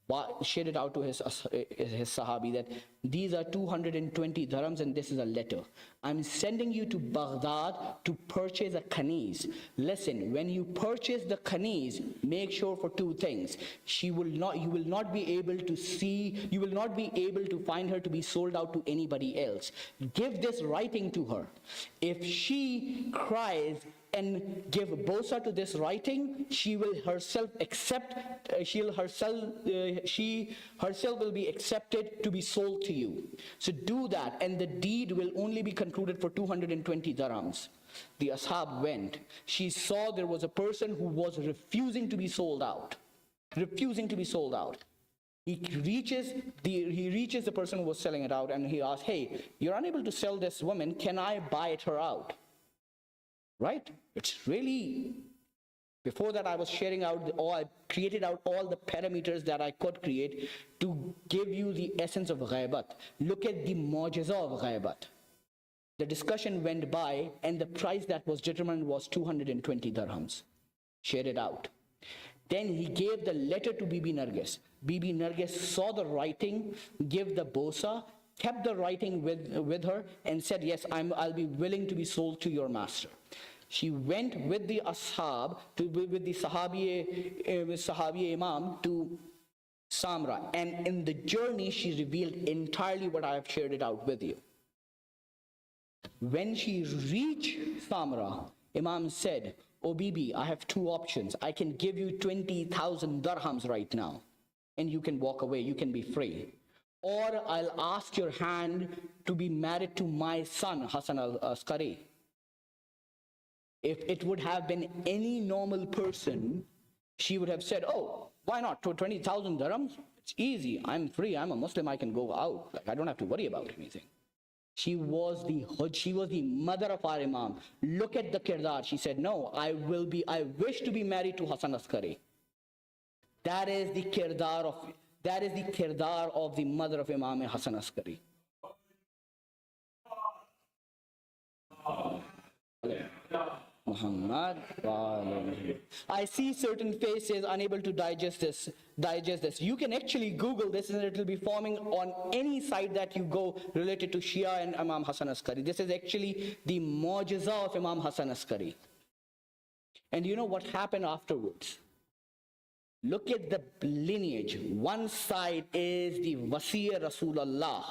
to his Sahabi that these are 220 dirhams and this is a letter. I'm sending you to Baghdad to purchase a khanis. Listen, when you purchase the khanis, make sure for two things. You will not be able to find her to be sold out to anybody else. Give this writing to her. If she cries and give bosa to this writing, she herself will be accepted to be sold to you. So do that, and the deed will only be concluded for 220 dirhams. The ashab went. She saw there was a person who was refusing to be sold out. He reaches the person who was selling it out, and he asks, hey, you're unable to sell this woman, can I buy her out? Right? It's really, before that I was sharing out, I created out all the parameters that I could create to give you the essence of ghaibat. Look at the mu'jiza of ghaibat. The discussion went by, and the price that was determined was 220 dirhams. Shared it out. Then he gave the letter to Bibi Nargis. Bibi Nargis saw the writing, gave the bosa, kept the writing with her, and said, yes, I'll be willing to be sold to your master. She went with the ashab, with the Sahabi Imam to Samra. And in the journey, she revealed entirely what I have shared it out with you. When she reached Samra, Imam said, oh Bibi, I have two options. I can give you 20,000 dirhams right now, and you can walk away, you can be free. Or I'll ask your hand to be married to my son, Hassan al-Askari. If it would have been any normal person, she would have said, oh, why not? 20,000 dirhams? It's easy. I'm free. I'm a Muslim. I can go out. Like, I don't have to worry about anything. She was the mother of our Imam. Look at the kirdar. She said, no, I wish to be married to Hassan Askari. That is the kirdar of the mother of Imam Hassan Askari. Muhammad. I see certain faces unable to digest this. You can actually Google this, and it will be forming on any site that you go related to Shia and Imam Hassan Askari. This is actually the mu'jiza of Imam Hassan Askari. And you know what happened afterwards? Look at the lineage. One side is the Wasiya Rasulullah.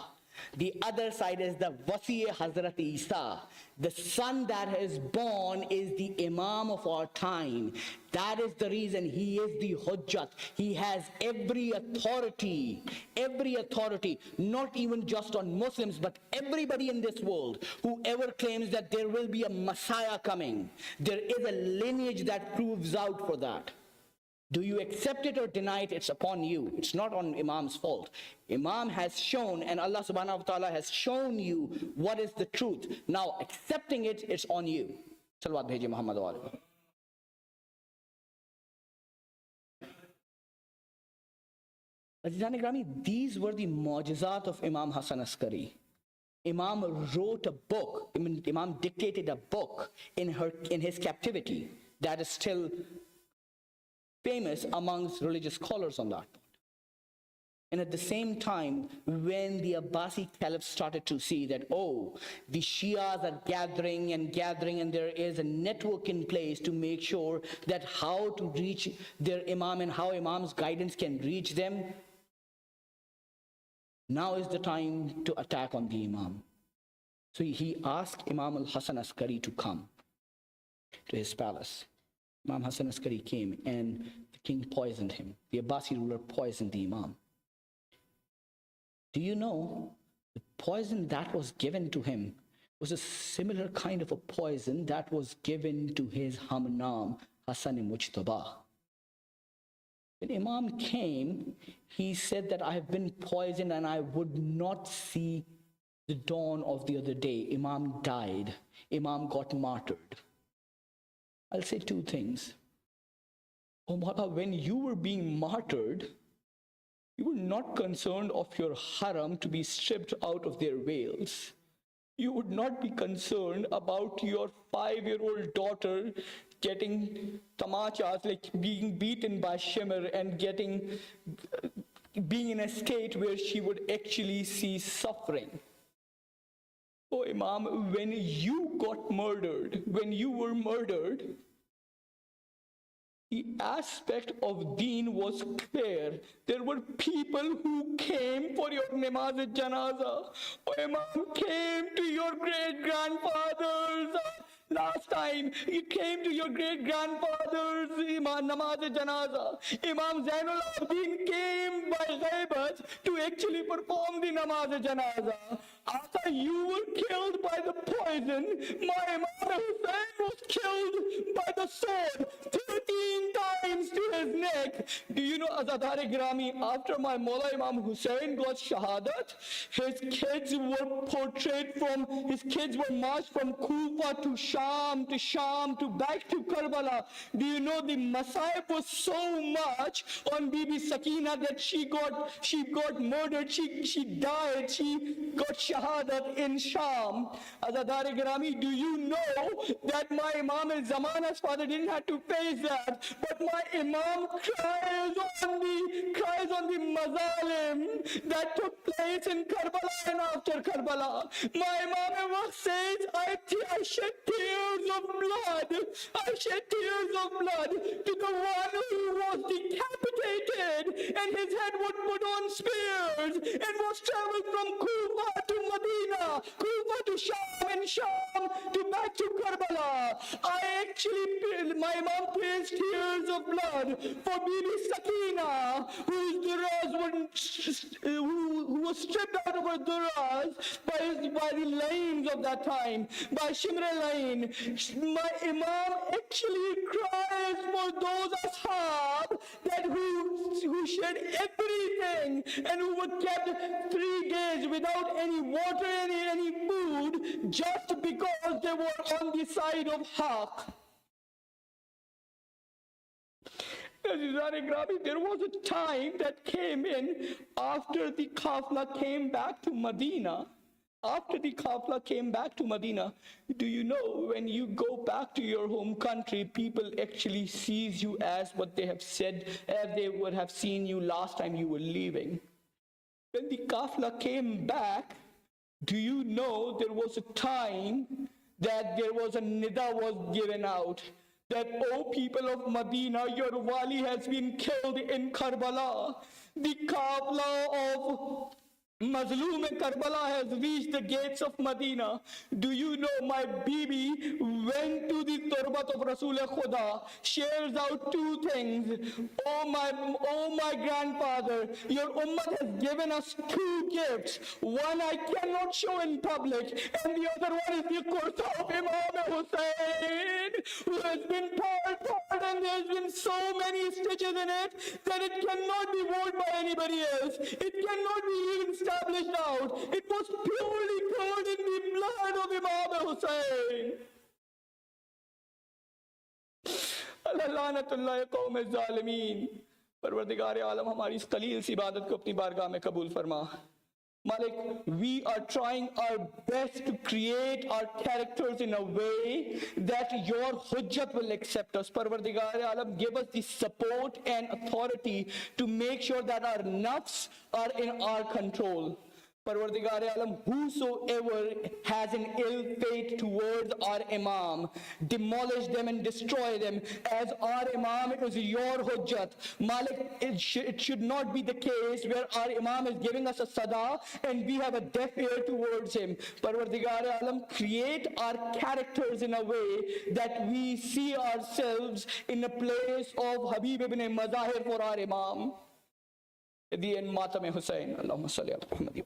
The other side is the Wasiya Hazrat Isa. The son that is born is the Imam of our time. That is the reason he is the Hujjat. He has every authority, not even just on Muslims, but everybody in this world. Whoever claims that there will be a Messiah coming, there is a lineage that proves out for that. Do you accept it or deny it? It's upon you. It's not on Imam's fault. Imam has shown, and Allah subhanahu wa ta'ala has shown you what is the truth. Now, accepting it, it's on you. Salawat bheji Muhammad wa alayhi. Azizan Ikrami, these were the mu'jizat of Imam Hassan Askari. Imam wrote a book, Imam dictated a book in his captivity that is still famous amongst religious scholars on that point. And at the same time, when the Abbasi Caliph started to see that, oh, the Shias are gathering, and there is a network in place to make sure that how to reach their Imam and how Imam's guidance can reach them, now is the time to attack on the Imam. So he asked Imam al-Hassan Askari to come to his palace. Imam Hassan Askari came, and the king poisoned him. The Abbasi ruler poisoned the Imam. Do you know, the poison that was given to him was a similar kind of a poison that was given to his Hamnam, Hassan Mujtaba. When Imam came, he said that I have been poisoned and I would not see the dawn of the other day. Imam died. Imam got martyred. I'll say two things. Oh Mawla, when you were being martyred, you were not concerned of your haram to be stripped out of their veils. You would not be concerned about your 5-year-old daughter getting tamachas, like being beaten by Shimmer and being in a state where she would actually see suffering. Oh Imam, when you got murdered, when you were murdered, the aspect of deen was clear. There were people who came for your namaz janaza. Oh, Imam came to your great-grandfathers. Last time, he came to your great-grandfather's namaz janaza. Imam Zainul Abidin came by ghaibat to actually perform the namaz janaza. After you were killed by the poison, my Imam Hussain was killed by the sword 13 times to his neck. Do you know, Azadar Grami, after my Mawla Imam Hussain got Shahadat, his kids were marched from Kufa to Sham, to back to Karbala. Do you know the Masaib was so much on Bibi Sakina that she got murdered, she died, she got Shahadat in Sham. Azadar Grami, do you know that my Imam al-Zamana's father didn't have to face that, but my Imam cries on the mazalim that took place in Karbala and after Karbala. My Imam says, I shed tears of blood. I shed tears of blood to the one who was decapitated and his head was put on spears and was traveled from Kufa to Medina, Kufa to Sham and Sham to back to Karbala. My Imam praised tears of blood for Bibi Sakina, who was stripped out of her duras by the lanes of that time, by Shimra Lane. My Imam actually cries for those ashab who shed everything and who were kept 3 days without any water and any food just because they were on the side of Haq. There was a time that came in after the Qafla came back to Medina. After the Qafla came back to Medina, do you know when you go back to your home country, people actually sees you as what they have said, as they would have seen you last time you were leaving. When the Qafla came back, do you know there was a time that there was a nida was given out that, oh people of Medina, your wali has been killed in Karbala. The Qafla of Mazloom Karbala has reached the gates of Medina. Do you know my Bibi went to the Turbat of Rasul Khuda, shares out 2 things. Oh my grandfather, your Ummah has given us 2 gifts. One I cannot show in public, and the other one is the kurta of Imam Hussain, who has been poured, and there's been so many stitches in it that it cannot be worn by anybody else. It cannot be even established out. It was purely covered in the blood of Imam Hussain. Allah लानतुल्लाह कौम ज़ालिमीन. परवरदिगार आलम हमारी इस कलील सी इबादत को अपनी बारगाह में कबूल फरमा. Malik, we are trying our best to create our characters in a way that your hujjat will accept us. Parvardigar alam, give us the support and authority to make sure that our nafs are in our control. Parvardigar alam, whosoever has an ill fate towards our Imam, demolish them and destroy them, as our Imam is your hujjat. Malik, it should not be the case where our Imam is giving us a sada and we have a deaf ear towards him. Parvardigar alam, create our characters in a way that we see ourselves in the place of Habib ibn Mazahir for our Imam. At the end, Matam Hussain. Allahumma salli ala Muhammad.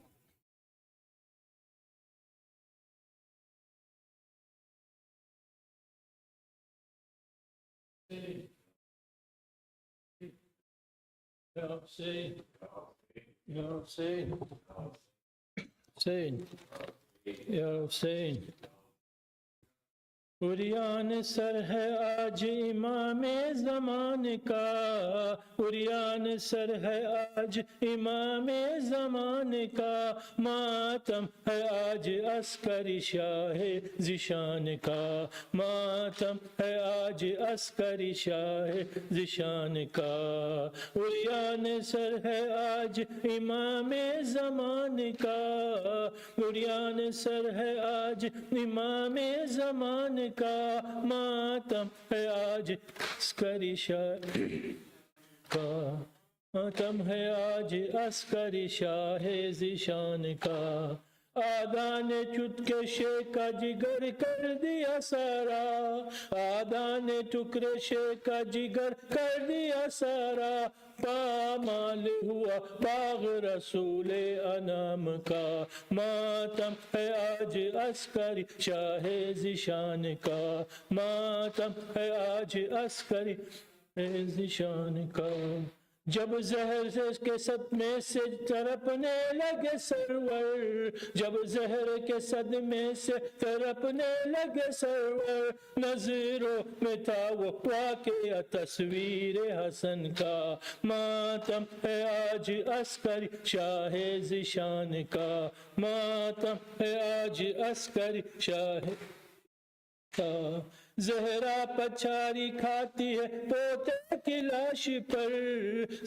عریان سر ہے آج امام زمان کا، عریان سر ہے آج امام زمان کا، ماتم ہے آج عسکری شاہ ذیشان کا، ماتم ہے آج عسکری شاہ ذیشان کا، عریان سر ہے آج امام زمان کا، عریان سر ہے آج امام زمان کا، ماتم ہے آج عسکری شاہ کا، ماتم ہے آج عسکری شاہ ذیشان کا، آدان چتکشے کا جگر کر دیا سارا، آدان ٹکرشے کا جگر کر دیا سارا، پامال ہوا باغ رسول انام کا، ماتم ہے آج عسکری شاہ ذیشان کا، ماتم ہے آج عسکری ذیشان کا، جب زہر کے صدمے سے تڑپنے لگے سرور، جب زہر کے صدمے سے تڑپنے لگے سرور، نظروں میں تھا وہ واقعہ تصویر حسن کا، ماتم ہے آج عسکری شاہ ذیشان کا، ماتم ہے آج عسکری شاہ کا، زہرا پچھاری کھاتی ہے پوتے کی لاش پر،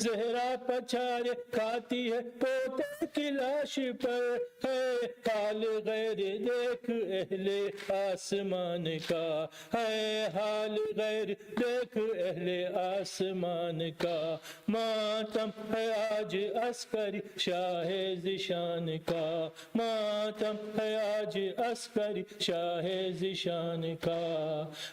زہرا پچھاری کھاتی ہے پوتے کی لاش پر، ہے حال غیر دیکھ اہل آسمان کا، ہے حال غیر دیکھ اہل آسمان کا، ماتم ہے آج عسکری شاہ ذیشان کا، ماتم ہے آج عسکری شاہ ذیشان کا،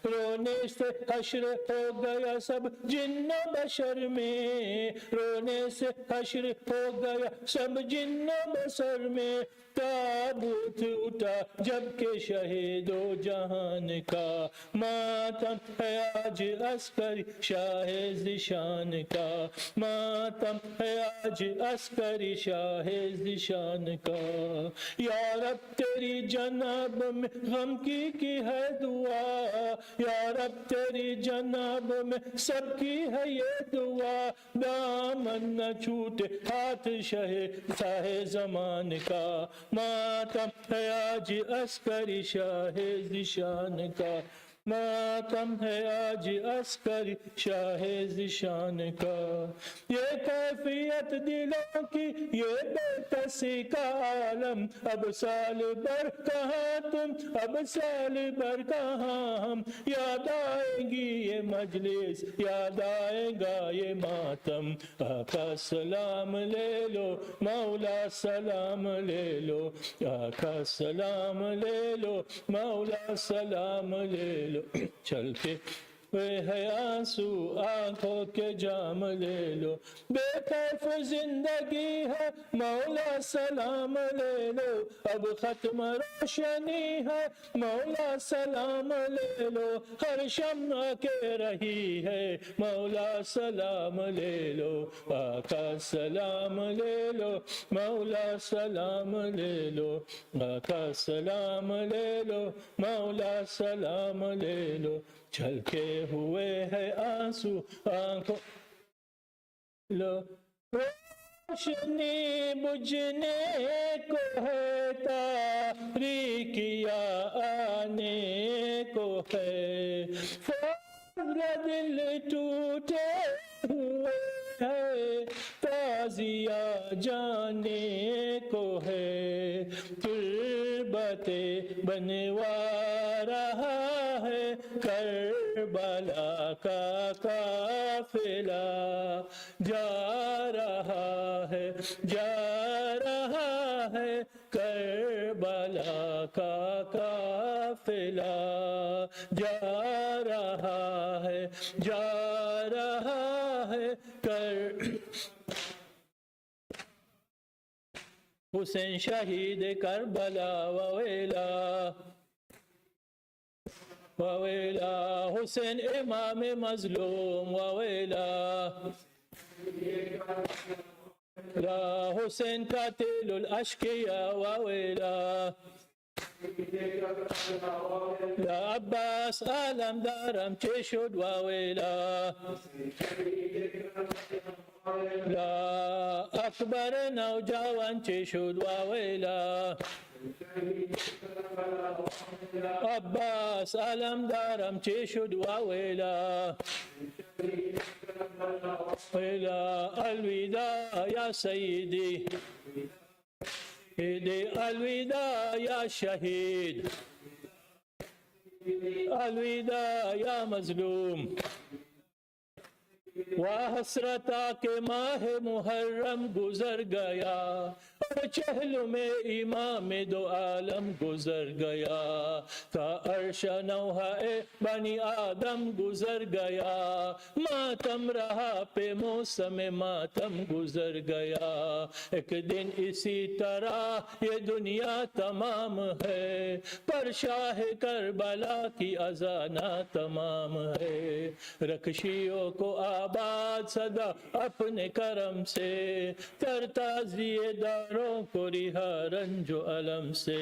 رونے سے حشر ہو گیا سب جن و بشر میں، رونے سے حشر ہو گیا سب جن و بشر میں، تابوت اٹھا جبکہ شہید و جہان کا، ماتم ہے آج عسکری شاہ ذیشان کا، ماتم ہے آج عسکری شاہ ذیشان کا، یا رب تیری جناب میں غم کی ہے دعا، یا رب تیری جناب میں سب کی ہے یہ دعا، دامن نہ چھوٹے ہاتھ شاہ زمان کا، ماتم ہے آج عسکری شاہ ذیشان کا، ماتم ہے آج عسکری شاہ ذیشان کا، یہ کیفیت دلوں کی یہ بے کسی کا عالم، اب سال بھر کہاں تم، اب سال بھر کہاں ہم، یاد آئیں گی یہ مجلس، یاد آئے گا یہ ماتم، آقا سلام لے لو، مولا سلام لے لو، آقا سلام لے لو، مولا سلام لے لو، چل کے ہے آنسو آنکھوں کے جام لے لو، بے کیف زندگی ہے مولا سلام لے لو، اب ختم روشنی ہے مولا سلام لے لو، ہر شمع کے رہی ہے مولا سلام لے لو، آقا سلام لے لو، مولا سلام لے لو، آقا سلام لے لو، مولا سلام لے لو، چھلکے ہوئے ہے آنسو آنکھوں لو، روشنی بجھنے کو ہے تاریکیاں آنے کو ہے، فضل دل ٹوٹے ہوئے ہے تازیہ جانے کو ہے، تربتیں بنوا رہا ہے کربلا کا قافلہ، جا رہا ہے کربلا کا قافلہ، جا رہا ہے حسین شہید کربلا وویلا، وويلا حسين إمام مظلوم وويلا لا حسين قاتل الأشقياء وويلا يا عباس عالم دارم تشهد وويلا لا أكبر نوجوان تشهد وويلا عباس عالم دارم تشهد وويلا ويلا الوداع يا سيدي الوداع يا شهيد الوداع يا مظلوم وحسرتا के माह मुहर्रम गुजर गया और चहलों में इमाम दो आलम गुजर गया था अर्श नौहाए बनी आदम गुजर गया मातम रहा पे मौसम मातम गुजर गया एक दिन इसी तरह ये दुनिया तमाम है पर शाह करबला की अजाना तमाम है रखशियों को आबाद सदा अपने करम से तरताज़िए दारों को रिहा रंजो अलम से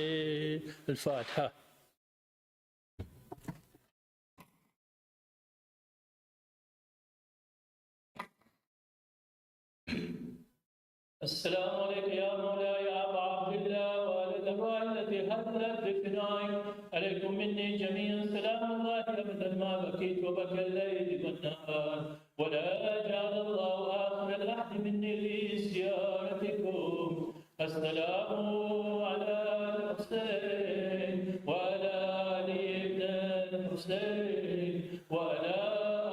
अल-फातिहा السلام عليك يا مولاي يا أبا عبد الله وعلى الأرواح التي حضرت بفنائك عليكم مني جميعا سلام الله أبدا ما بكيت وبكى الليل والنهار ولا جعل الله آخر العهد مني لزيارتكم السلام على الحسين وعلى علي بن الحسين وعلى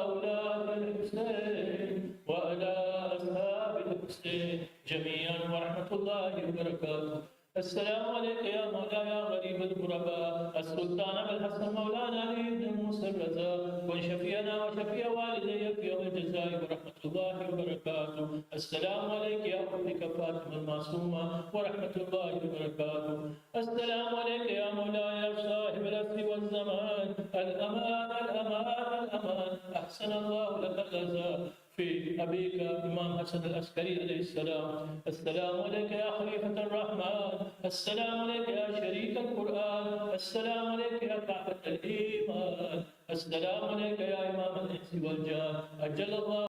أولاد الحسين وعلى أصحاب الحسين جميعا ورحمة الله وبركاته السلام عليك يا مولاي يا غريب الغرباء السلطان أبو الحسن مولانا علي بن موسى الرضا كن شفينا وشفيع والدي في يوم الجزاء ورحمة الله وبركاته السلام عليك يا أمك فاطمة المعصومة ورحمة الله وبركاته السلام عليك يا مولاي يا صاحب العصر والزمان الأمان الأمان الأمان أحسن الله لك الجزاء في أبيك إمام حسن الأسكري عليه السلام السلام عليك يا خليفة الرحمن السلام عليك يا شريك القرآن السلام عليك يا كعبة الإيمان السلام عليك يا إمام الإنس والجان أجل الله